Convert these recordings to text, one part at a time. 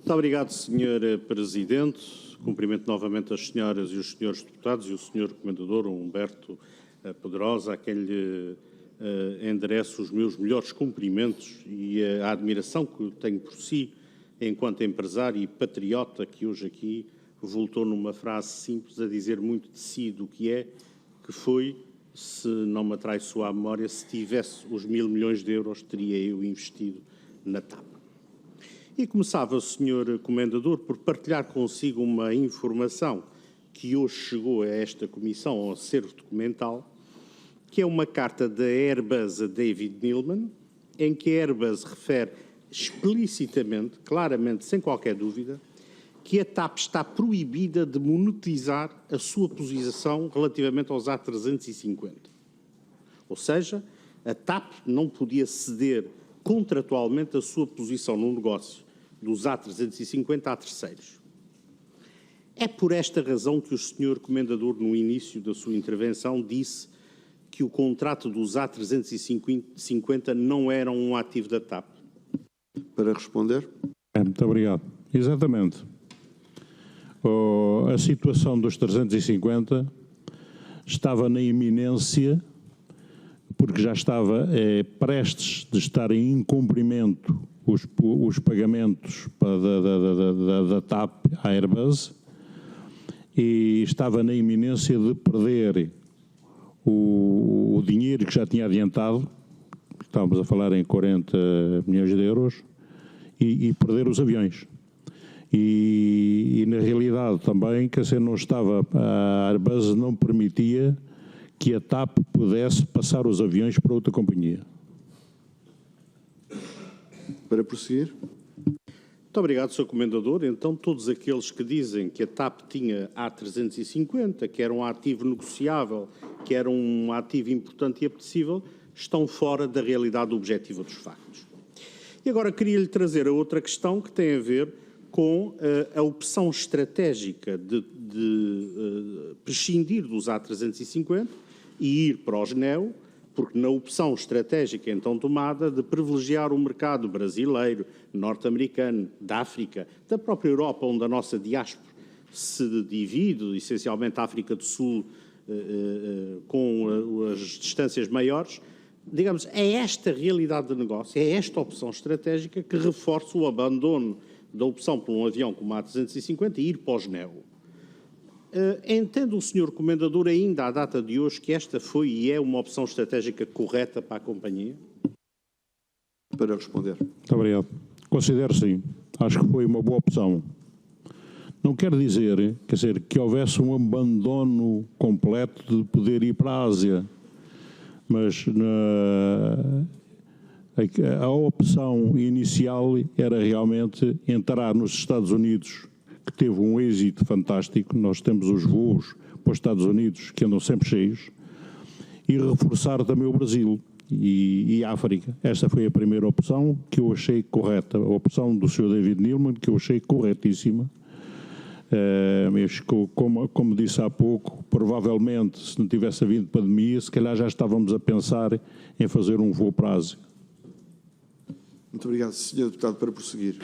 Muito obrigado, Sr. Presidente. Cumprimento novamente as senhoras e os senhores deputados e o Sr. Comendador Humberto Pedrosa, a quem lhe endereço os meus melhores cumprimentos e a admiração que tenho por si enquanto empresário e patriota, que hoje aqui voltou numa frase simples a dizer muito de si, do que foi, se não me atraiçoou a memória, se tivesse os 1.000 milhões de euros, teria eu investido na TAP. E começava, Sr. Comendador, por partilhar consigo uma informação que hoje chegou a esta comissão, ao acervo documental, que é uma carta da Airbus a David Neeleman, em que a Airbus refere explicitamente, claramente, sem qualquer dúvida, que a TAP está proibida de monetizar a sua posição relativamente aos A350. Ou seja, a TAP não podia ceder contratualmente a sua posição no negócio dos A350 a terceiros. É por esta razão que o Sr. Comendador, no início da sua intervenção, disse que o contrato dos A350 não era um ativo da TAP. Para responder. Muito obrigado. Exatamente. A situação dos 350 estava na iminência, porque já estava prestes de estar em incumprimento os pagamentos da TAP à Airbus e estava na iminência de perder o dinheiro que já tinha adiantado, estávamos a falar em 40 milhões de euros, e perder os aviões. E na realidade também, que assim não estava, a Airbus não permitia que a TAP pudesse passar os aviões para outra companhia. Para prosseguir. Muito obrigado, Sr. Comendador. Então, todos aqueles que dizem que a TAP tinha A350, que era um ativo negociável, que era um ativo importante e apetecível, estão fora da realidade objetiva dos factos. E agora queria-lhe trazer a outra questão que tem a ver com a opção estratégica de prescindir dos A350 e ir para os NEO, porque na opção estratégica então tomada de privilegiar o mercado brasileiro, norte-americano, da África, da própria Europa, onde a nossa diáspora se divide, essencialmente a África do Sul, com as distâncias maiores, digamos, é esta realidade de negócio, é esta opção estratégica que reforça o abandono da opção por um avião como a A350 e ir para os NEO. Entende o Sr. Comendador ainda à data de hoje que esta foi e é uma opção estratégica correta para a companhia? Para responder. Muito obrigado. Considero sim. Acho que foi uma boa opção. Não quer dizer, que houvesse um abandono completo de poder ir para a Ásia, mas a opção inicial era realmente entrar nos Estados Unidos, que teve um êxito fantástico. Nós temos os voos para os Estados Unidos que andam sempre cheios, e reforçar também o Brasil e a África. Esta foi a primeira opção que eu achei correta, a opção do Sr. David Neeleman, que eu achei corretíssima. Mas como disse há pouco, provavelmente, se não tivesse havido pandemia, se calhar já estávamos a pensar em fazer um voo para a Ásia. Muito obrigado, Sr. Deputado, para prosseguir.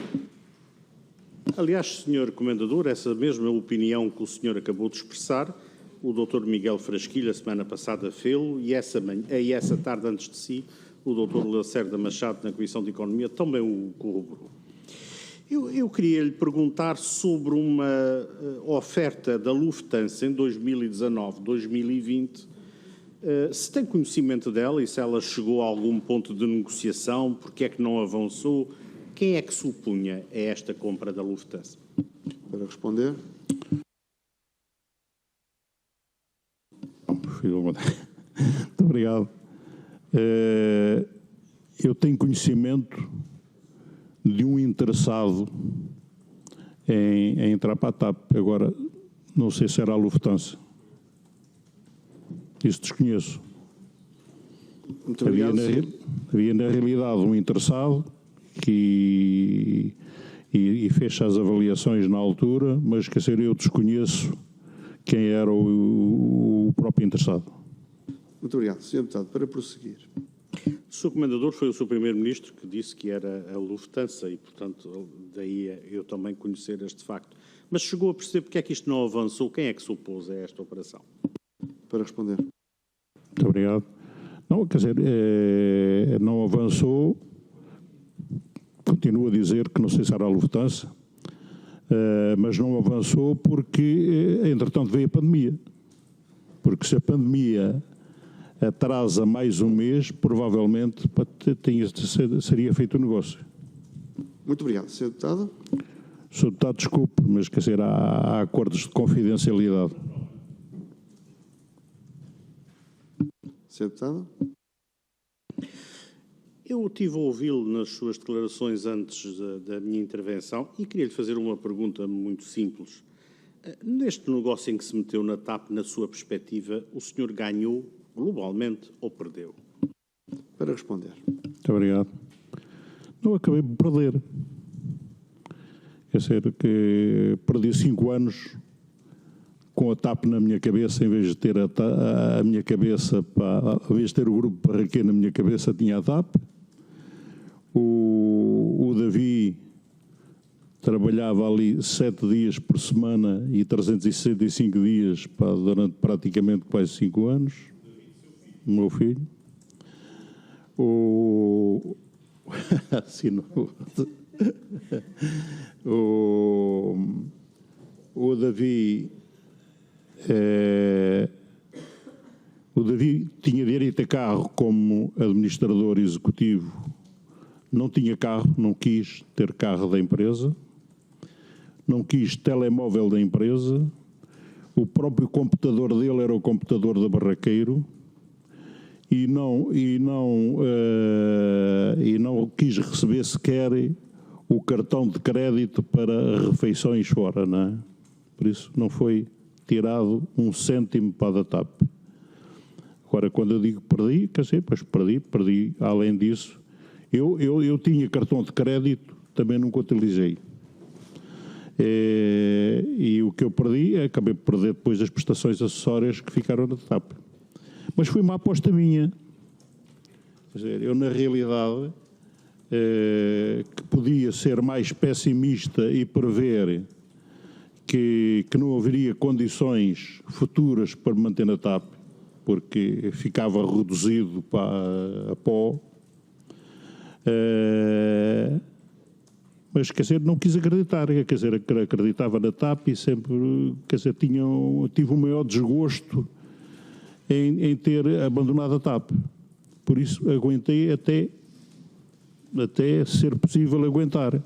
Aliás, Sr. Comendador, essa mesma opinião que o senhor acabou de expressar, o Dr. Miguel Frasquilho, a semana passada, fê-lo, e essa tarde, antes de si, o Dr. Lacerda Machado, na Comissão de Economia, também o corroborou. Eu queria lhe perguntar sobre uma oferta da Lufthansa em 2019, 2020, se tem conhecimento dela e se ela chegou a algum ponto de negociação, porque é que não avançou, quem é que se opunha a esta compra da Lufthansa? Para responder. Muito obrigado. Eu tenho conhecimento de um interessado em entrar para a TAP. Agora, não sei se era a Lufthansa. Isso desconheço. Muito obrigado. Havia na realidade um interessado e fez as avaliações na altura, mas eu desconheço quem era o próprio interessado. Muito obrigado, Sr. Deputado. Para prosseguir. Sr. Comendador, foi o Sr. Primeiro-Ministro que disse que era a Lufthansa e, portanto, daí eu também conhecer este facto. Mas chegou a perceber porque é que isto não avançou? Quem é que se opôs a esta operação? Para responder. Muito obrigado. Não, quer dizer, não avançou. Continuo a dizer que não sei se era a Lufthansa, mas não avançou porque, entretanto, veio a pandemia. Porque se a pandemia atrasa mais um mês, provavelmente seria feito o negócio. Muito obrigado. Sr. Deputado. Sr. Deputado, desculpe, mas quer dizer, há acordos de confidencialidade. Sr. Deputado. Eu tive a ouvi-lo nas suas declarações antes da minha intervenção e queria-lhe fazer uma pergunta muito simples. Neste negócio em que se meteu na TAP, na sua perspectiva, o senhor ganhou globalmente ou perdeu? Para responder. Muito obrigado. Não acabei por perder. Quer dizer, que perdi 5 anos com a TAP na minha cabeça, em vez de ter a minha cabeça, em vez de ter o grupo Barraquê na minha cabeça, tinha a TAP. O Davi trabalhava ali 7 dias por semana e 365 dias durante praticamente quase 5 anos. O meu filho. O Davi tinha direito a carro como administrador executivo, não tinha carro, não quis ter carro da empresa, não quis telemóvel da empresa, o próprio computador dele era o computador da Barraqueiro e não quis receber sequer o cartão de crédito para refeições fora, não é? Por isso não foi tirado 1 cêntimo para a da TAP. Agora, quando eu digo perdi, quer dizer, pois perdi. Além disso, eu tinha cartão de crédito, também nunca utilizei. E o que eu perdi, acabei por perder depois as prestações acessórias que ficaram na TAP. Mas foi uma aposta minha. Quer dizer, eu na realidade que podia ser mais pessimista e prever que não haveria condições futuras para manter na TAP, porque ficava reduzido para a pó. Mas, quer dizer, não quis acreditar. Quer dizer, acreditava na TAP e sempre, quer dizer, tive o maior desgosto em ter abandonado a TAP. Por isso, aguentei até ser possível aguentar.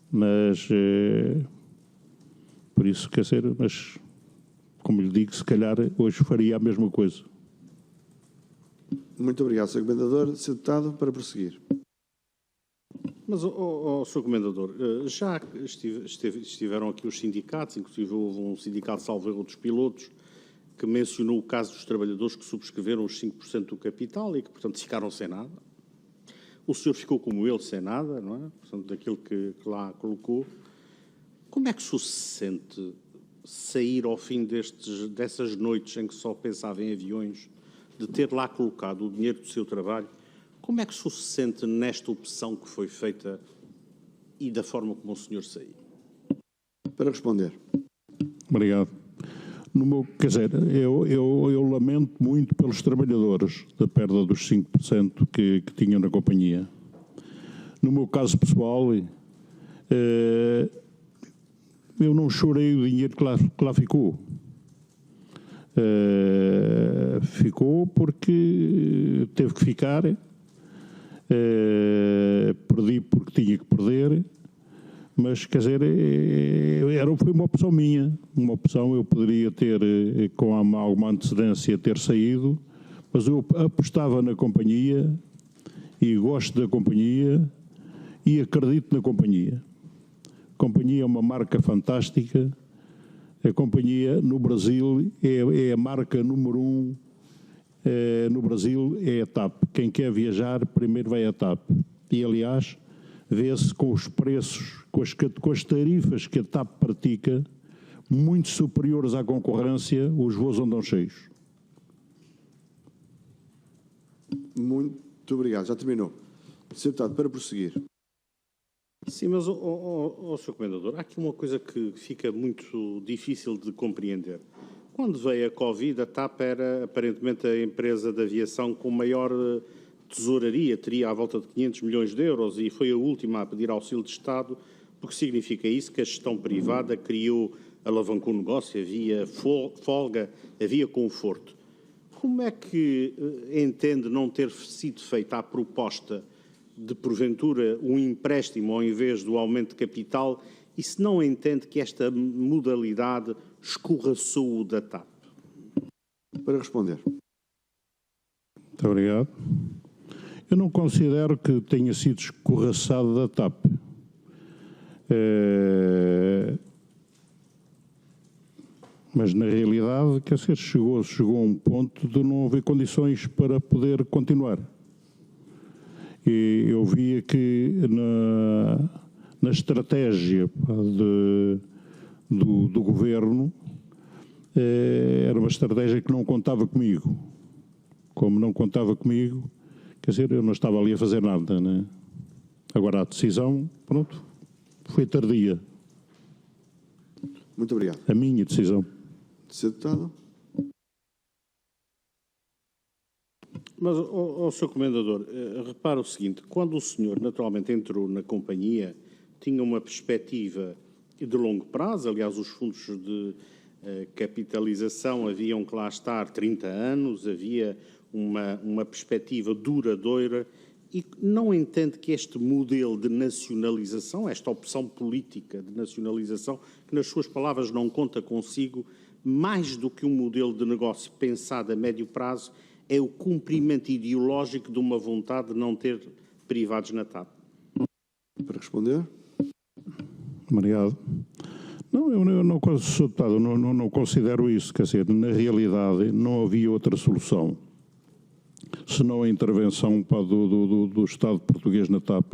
Mas, por isso, quer dizer, mas, como lhe digo, se calhar hoje faria a mesma coisa. Muito obrigado, Sr. Comendador. Sr. Deputado, para prosseguir. Mas, Sr. Comendador, já estiveram aqui os sindicatos, inclusive houve um sindicato, salvo erro, dos pilotos, que mencionou o caso dos trabalhadores que subscreveram os 5% do capital e que, portanto, ficaram sem nada. O senhor ficou como ele, sem nada, não é? Portanto, daquilo que lá colocou. Como é que se sente sair ao fim dessas noites em que só pensava em aviões, de ter lá colocado o dinheiro do seu trabalho? Como é que se sente nesta opção que foi feita e da forma como o senhor saiu? Para responder. Obrigado. Quer dizer, eu lamento muito pelos trabalhadores da perda dos 5% que tinham na companhia. No meu caso pessoal, eu não chorei o dinheiro que lá ficou. Ficou porque teve que ficar. Perdi porque tinha que perder. Mas, quer dizer, foi uma opção minha. Uma opção, eu poderia ter, com alguma antecedência, ter saído, mas eu apostava na companhia e gosto da companhia e acredito na companhia. A companhia é uma marca fantástica. A companhia no Brasil é a marca número 1. No Brasil é a TAP. Quem quer viajar, primeiro vai à TAP. E, aliás, vê-se com os preços, com as tarifas que a TAP pratica, muito superiores à concorrência, os voos andam cheios. Muito Muito obrigado. Já terminou. Sr. Deputado, para prosseguir. Sim, mas, Sr. Comendador, há aqui uma coisa que fica muito difícil de compreender. Quando veio a Covid, a TAP era aparentemente a empresa de aviação com maior tesouraria, teria à volta de 500 milhões de euros e foi a última a pedir auxílio de Estado, porque significa isso que a gestão privada criou, alavancou o negócio, havia folga, havia conforto. Como é que entende não ter sido feita a proposta de, porventura, um empréstimo ao invés do aumento de capital e se não entende que esta modalidade escorraçou o da TAP? Para responder. Muito obrigado. Eu não considero que tenha sido escorraçado da TAP. Mas, na realidade, quer dizer, chegou a um ponto de não haver condições para poder continuar. E eu via que na estratégia do governo era uma estratégia que não contava comigo. Como não contava comigo, quer dizer, eu não estava ali a fazer nada, né? Agora a decisão, pronto, foi tardia. Muito obrigado. A minha decisão. Sr. Deputado. Mas, Sr. Comendador, repara o seguinte, quando o senhor naturalmente entrou na companhia, tinha uma perspectiva de longo prazo, aliás, os fundos de capitalização haviam que lá estar 30 anos, havia uma perspectiva duradoura e não entende que este modelo de nacionalização, esta opção política de nacionalização, que nas suas palavras não conta consigo, mais do que um modelo de negócio pensado a médio prazo, é o cumprimento ideológico de uma vontade de não ter privados na TAP. Para responder. Obrigado. Não, eu não, Sr. Deputado, não considero isso. Quer dizer, na realidade não havia outra solução senão a intervenção do Estado português na TAP.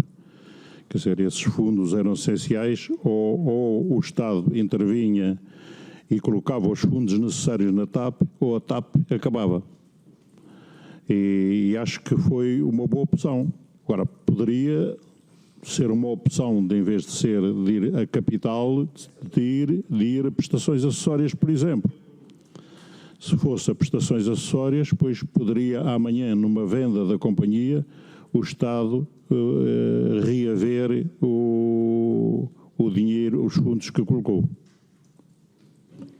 Quer dizer, esses fundos eram essenciais, ou o Estado intervinha e colocava os fundos necessários na TAP, ou a TAP acabava. E acho que foi uma boa opção. Agora, poderia ser uma opção, em vez de ir a capital, de ir a prestações acessórias, por exemplo. Se fosse a prestações acessórias, pois poderia amanhã, numa venda da companhia, o Estado reaver o dinheiro, os fundos que colocou.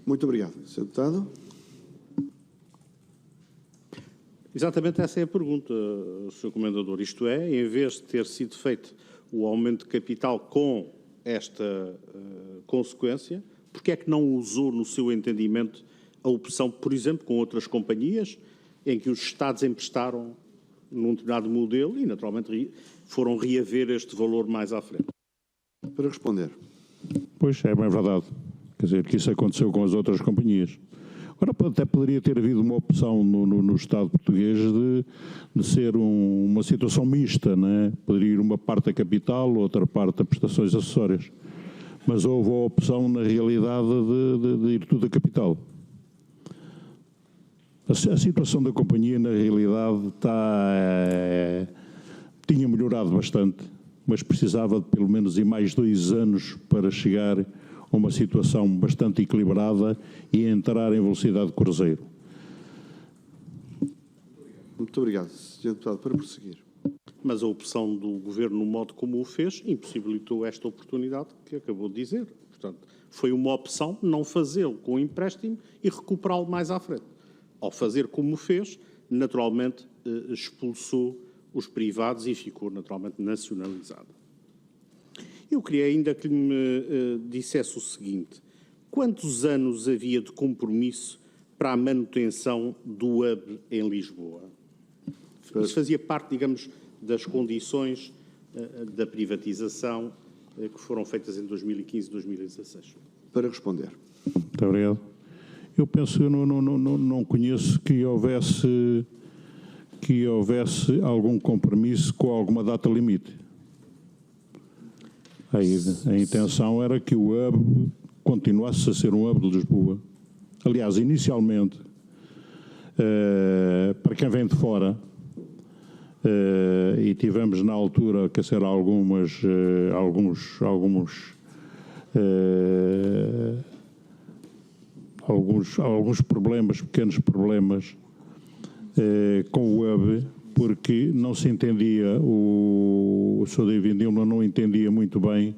Muito obrigado. Sr. Deputado. Exatamente essa é a pergunta, Sr. Comendador. Isto é, em vez de ter sido feito o aumento de capital com esta consequência, porque é que não usou, no seu entendimento, a opção, por exemplo, com outras companhias, em que os Estados emprestaram num determinado modelo e, naturalmente, foram reaver este valor mais à frente? Para responder. Pois, é bem verdade. Quer dizer, que isso aconteceu com as outras companhias. Agora, até poderia ter havido uma opção no Estado português de ser uma situação mista, né? Poderia ir uma parte a capital, outra parte a prestações acessórias. Mas houve a opção, na realidade, de ir tudo a capital. A situação da companhia, na realidade, tinha melhorado bastante, mas precisava de pelo menos ir mais 2 anos para chegar a uma situação bastante equilibrada e entrar em velocidade de cruzeiro. Muito obrigado, Sr. Deputado. Para prosseguir. Mas a opção do Governo, no modo como o fez, impossibilitou esta oportunidade que acabou de dizer. Portanto, foi uma opção não fazê-lo com o empréstimo e recuperá-lo mais à frente. Ao fazer como fez, naturalmente expulsou os privados e ficou naturalmente nacionalizado. Eu queria ainda que me dissesse o seguinte: quantos anos havia de compromisso para a manutenção do hub em Lisboa? Isso fazia parte, digamos, das condições da privatização que foram feitas em 2015 e 2016. Para responder. Muito obrigado. Eu penso, eu não conheço que houvesse algum compromisso com alguma data limite. A intenção era que o hub continuasse a ser um hub de Lisboa. Aliás, inicialmente, para quem vem de fora, e tivemos na altura, quer dizer, alguns problemas, pequenos problemas com o hub, porque não se entendia, o Sr. David Dilma não entendia muito bem,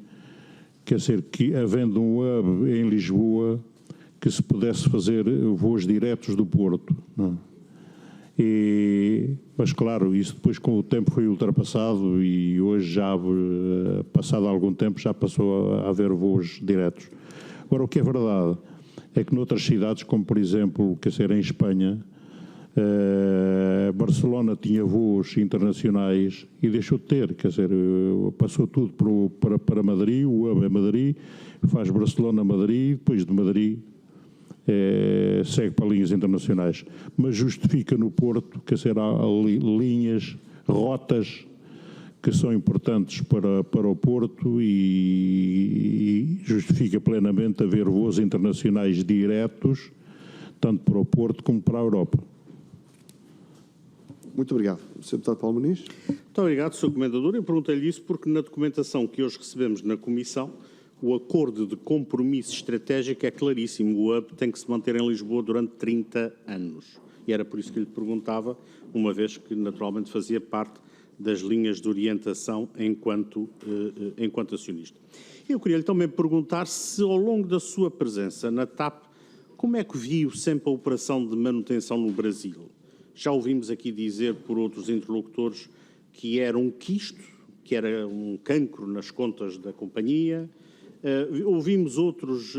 quer dizer, que havendo um hub em Lisboa, que se pudesse fazer voos diretos do Porto, não é? Mas, claro, isso depois com o tempo foi ultrapassado e hoje, já passado algum tempo, já passou a haver voos diretos. Agora, o que é verdade é que noutras cidades, como por exemplo, quer dizer, em Espanha, Barcelona tinha voos internacionais e deixou de ter, quer dizer, passou tudo para Madrid, o hub é Madrid, faz Barcelona-Madrid, depois de Madrid segue para linhas internacionais, mas justifica no Porto, quer dizer, há linhas, rotas que são importantes para o Porto e justifica plenamente haver voos internacionais diretos, tanto para o Porto como para a Europa. Muito obrigado. Sr. Deputado Paulo Muniz. Muito obrigado, Sr. Comendador. Eu perguntei-lhe isso porque na documentação que hoje recebemos na Comissão, o acordo de compromisso estratégico é claríssimo. O hub tem que se manter em Lisboa durante 30 anos. E era por isso que lhe perguntava, uma vez que naturalmente fazia parte das linhas de orientação enquanto acionista. Eu queria-lhe também perguntar se ao longo da sua presença na TAP, como é que viu sempre a operação de manutenção no Brasil? Já ouvimos aqui dizer por outros interlocutores que era um quisto, que era um cancro nas contas da companhia. Ouvimos outros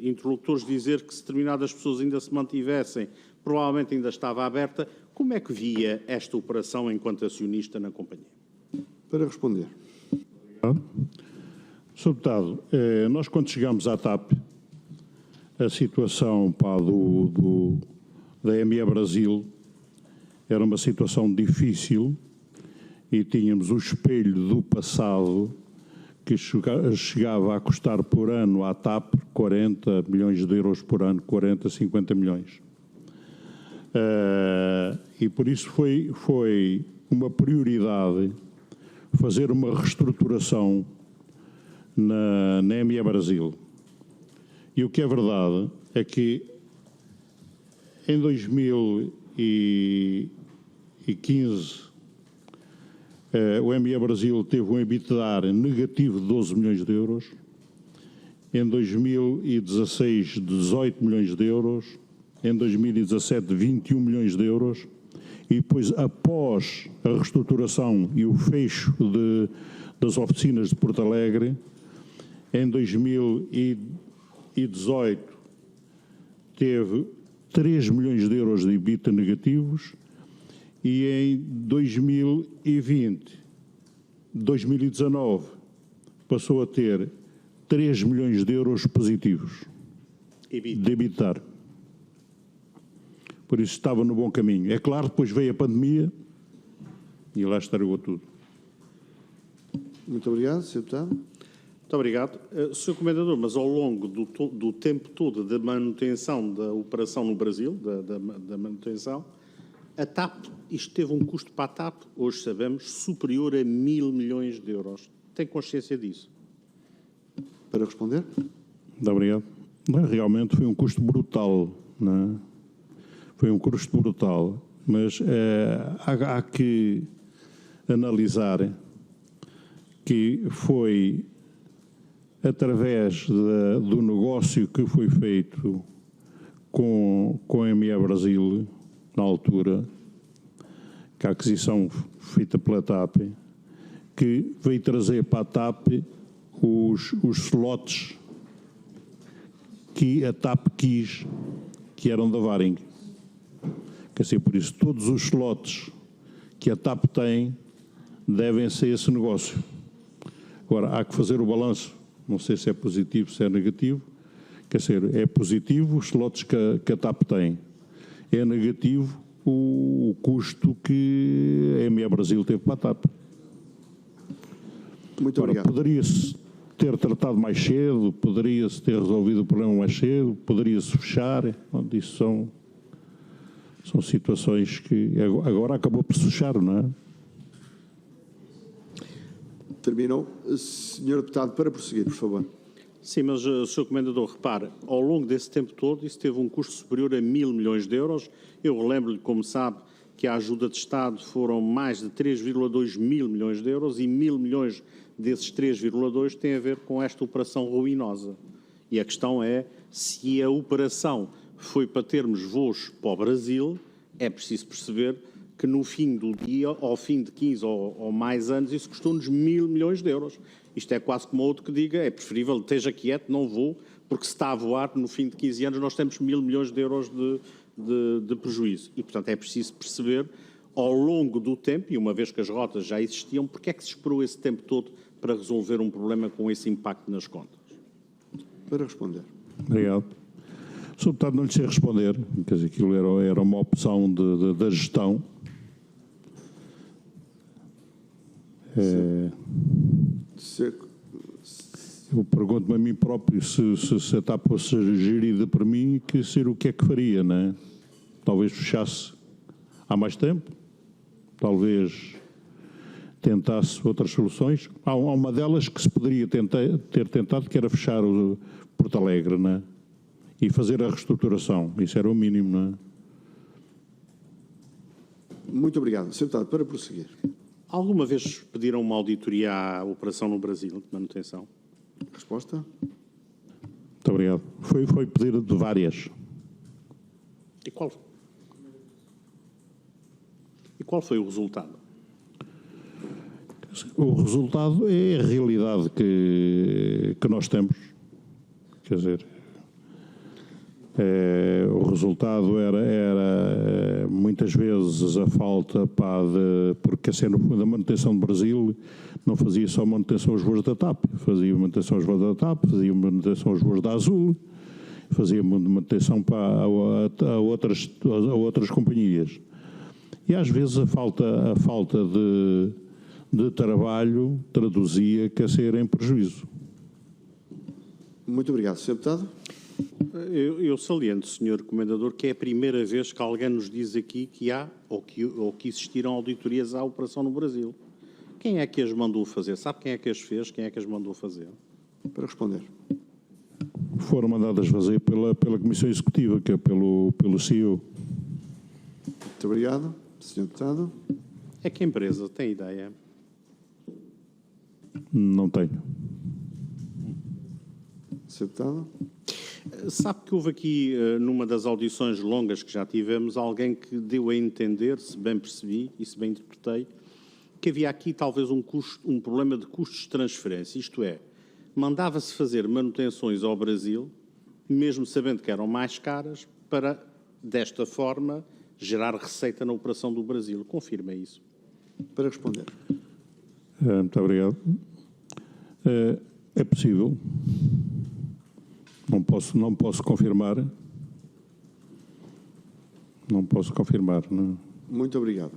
interlocutores dizer que se determinadas pessoas ainda se mantivessem, provavelmente ainda estava aberta. Como é que via esta operação enquanto acionista na companhia? Para responder. Sr. Deputado, nós quando chegámos à TAP, a situação da ME Brasil era uma situação difícil e tínhamos o espelho do passado que chegava a custar por ano à TAP 40 milhões de euros por ano, 40, 50 milhões. E por isso foi uma prioridade fazer uma reestruturação na ME Brasil. E o que é verdade é que em 2015 o ME Brasil teve um EBITDA negativo de 12 milhões de euros, em 2016 18 milhões de euros, em 2017 21 milhões de euros, e depois após a reestruturação e o fecho das oficinas de Porto Alegre, em 2018 teve 3 milhões de euros de EBITDA negativos e em 2019 passou a ter 3 milhões de euros positivos de EBITDA. Por isso estava no bom caminho. É claro, depois veio a pandemia e lá estragou tudo. Muito obrigado, Sr. Deputado. Muito obrigado. Sr. Comendador, mas ao longo do tempo todo da manutenção da operação no Brasil, da manutenção, a TAP, isto teve um custo para a TAP, hoje sabemos, superior a 1.000 milhões de euros. Tem consciência disso? Para responder. Muito obrigado. Realmente foi um custo brutal, não é? Foi um custo brutal, mas há que analisar que foi através do negócio que foi feito com a ME Brasil, na altura, que a aquisição feita pela TAP, que veio trazer para a TAP os slots que a TAP quis, que eram da Varing. Quer dizer, por isso, todos os slots que a TAP tem devem ser esse negócio. Agora, há que fazer o balanço. Não sei se é positivo, se é negativo. Quer dizer, é positivo os slots que a TAP tem. É negativo o custo que a ME Brasil teve para a TAP. Muito obrigado. Poderia-se ter tratado mais cedo, poderia-se ter resolvido o problema mais cedo, poderia-se fechar. Isso São situações que agora acabou por se fechar, não é? Terminou. Senhor Deputado, para prosseguir, por favor. Sim, mas, Sr. Comendador, repare, ao longo desse tempo todo, isso teve um custo superior a 1.000 milhões de euros. Eu relembro-lhe, como sabe, que a ajuda de Estado foram mais de 3,2 mil milhões de euros e 1.000 milhões desses 3,2 têm a ver com esta operação ruinosa. E a questão é, se a operação foi para termos voos para o Brasil, é preciso perceber que no fim do dia, ao fim de 15 ou mais anos, isso custou-nos 1.000 milhões de euros. Isto é quase como outro que diga, é preferível, esteja quieto, não vou, porque se está a voar, no fim de 15 anos, nós temos 1.000 milhões de euros de prejuízo. E, portanto, é preciso perceber, ao longo do tempo, e uma vez que as rotas já existiam, porque é que se esperou esse tempo todo para resolver um problema com esse impacto nas contas? Para responder. Obrigado. Sr. Deputado, não lhe sei responder, quer dizer, aquilo era uma opção da gestão. Eu pergunto-me a mim próprio se a TAP fosse gerida por mim, o que é que faria, não é? Talvez fechasse há mais tempo, talvez tentasse outras soluções. Há uma delas que se poderia ter tentado, que era fechar o Porto Alegre, não é? E fazer a reestruturação. Isso era o mínimo, não é? Muito obrigado. Sr. Deputado, para prosseguir. Alguma vez pediram uma auditoria à operação no Brasil, de manutenção? Resposta. Muito obrigado. Foi pedido de várias. E qual foi o resultado? O resultado é a realidade que nós temos. Quer dizer, o resultado era muitas vezes a falta porque assim, no fundo, a manutenção do Brasil não fazia só manutenção aos voos da TAP, fazia manutenção aos voos da TAP, fazia manutenção aos voos da Azul, fazia manutenção a outras companhias. E às vezes a falta de trabalho traduzia que a ser em prejuízo. Muito obrigado. Sr. Deputado. Eu saliento, Sr. Comendador, que é a primeira vez que alguém nos diz aqui que há ou que existiram auditorias à operação no Brasil. Quem é que as mandou fazer? Sabe quem é que as fez? Quem é que as mandou fazer? Para responder. Foram mandadas fazer pela Comissão Executiva, que é pelo CEO. Muito obrigado. Sr. Deputado. É que a empresa tem ideia? Não tenho. Sr. Deputado. Sabe que houve aqui, numa das audições longas que já tivemos, alguém que deu a entender, se bem percebi e se bem interpretei, que havia aqui talvez um problema de custos de transferência, isto é, mandava-se fazer manutenções ao Brasil, mesmo sabendo que eram mais caras, para, desta forma, gerar receita na operação do Brasil. Confirma isso. Para responder. Muito obrigado. É possível. Não posso confirmar. Não posso confirmar. Não. Muito obrigado.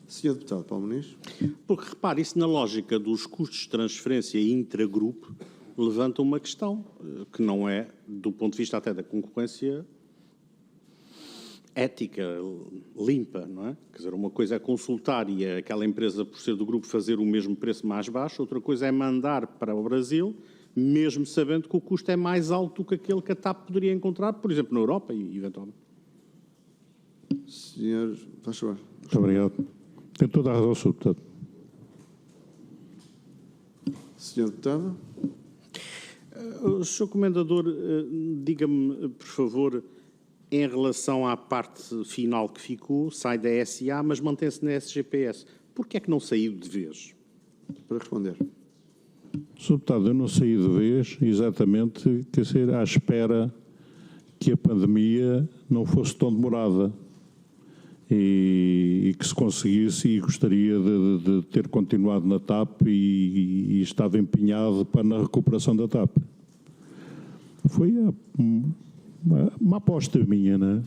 Sr. Deputado Paulo Muniz. Porque, repare, isso na lógica dos custos de transferência intragrupo levanta uma questão que não é, do ponto de vista até da concorrência, ética, limpa, não é? Quer dizer, uma coisa é consultar e é aquela empresa, por ser do grupo, fazer o mesmo preço mais baixo, outra coisa é mandar para o Brasil, mesmo sabendo que o custo é mais alto do que aquele que a TAP poderia encontrar, por exemplo, na Europa e eventualmente. Senhor, faz favor. Muito obrigado. Tem toda a razão, Sr. Deputado. Sr. Deputado. Sr. Comendador, diga-me, por favor, em relação à parte final que ficou, sai da SA, mas mantém-se na SGPS. Por que é que não saiu de vez? Para responder. Sr. Deputado, eu não saí de vez exatamente, quer dizer, à espera que a pandemia não fosse tão demorada e que se conseguisse, e gostaria de ter continuado na TAP e estava empenhado na recuperação da TAP. Foi uma aposta minha, não é?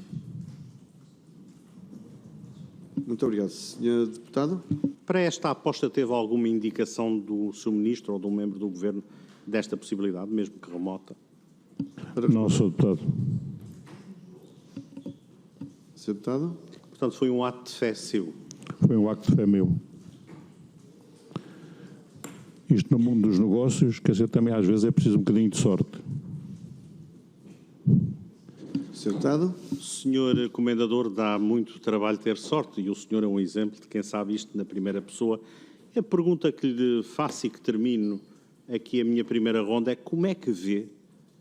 Muito obrigado. Sr. Deputado. Para esta aposta teve alguma indicação do Sr. Ministro ou de um membro do Governo desta possibilidade, mesmo que remota? Não, Sr. Deputado. Sr. Deputado. Portanto, foi um ato de fé seu. Foi um acto de fé meu. Isto no mundo dos negócios, quer dizer, também às vezes é preciso um bocadinho de sorte. Sr. Deputado. Senhor Comendador, dá muito trabalho ter sorte e o senhor é um exemplo de quem sabe isto na primeira pessoa. A pergunta que lhe faço e que termino aqui a minha primeira ronda é como é que vê,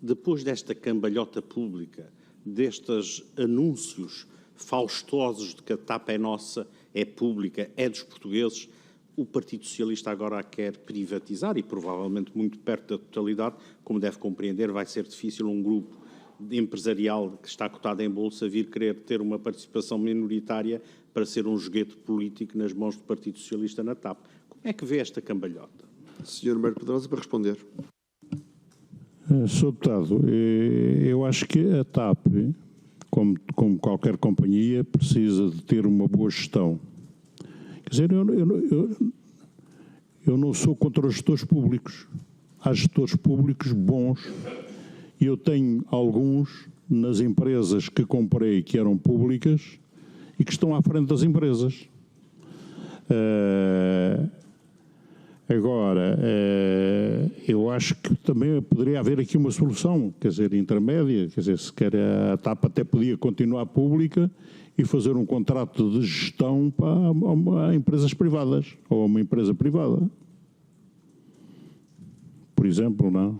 depois desta cambalhota pública, destes anúncios faustosos de que a TAP é nossa, é pública, é dos portugueses, o Partido Socialista agora a quer privatizar e provavelmente muito perto da totalidade, como deve compreender, vai ser difícil um grupo empresarial que está cotado em bolsa vir querer ter uma participação minoritária para ser um joguete político nas mãos do Partido Socialista na TAP. Como é que vê esta cambalhota? Sr. Humberto Pedrosa, para responder. Sr. Deputado, eu acho que a TAP, como qualquer companhia, precisa de ter uma boa gestão. Quer dizer, eu não sou contra os gestores públicos. Há gestores públicos bons. E eu tenho alguns nas empresas que comprei que eram públicas e que estão à frente das empresas. Agora, eu acho que também poderia haver aqui uma solução, quer dizer, intermédia, quer dizer, se quer a TAP até podia continuar pública e fazer um contrato de gestão para empresas privadas, ou uma empresa privada. Por exemplo, não?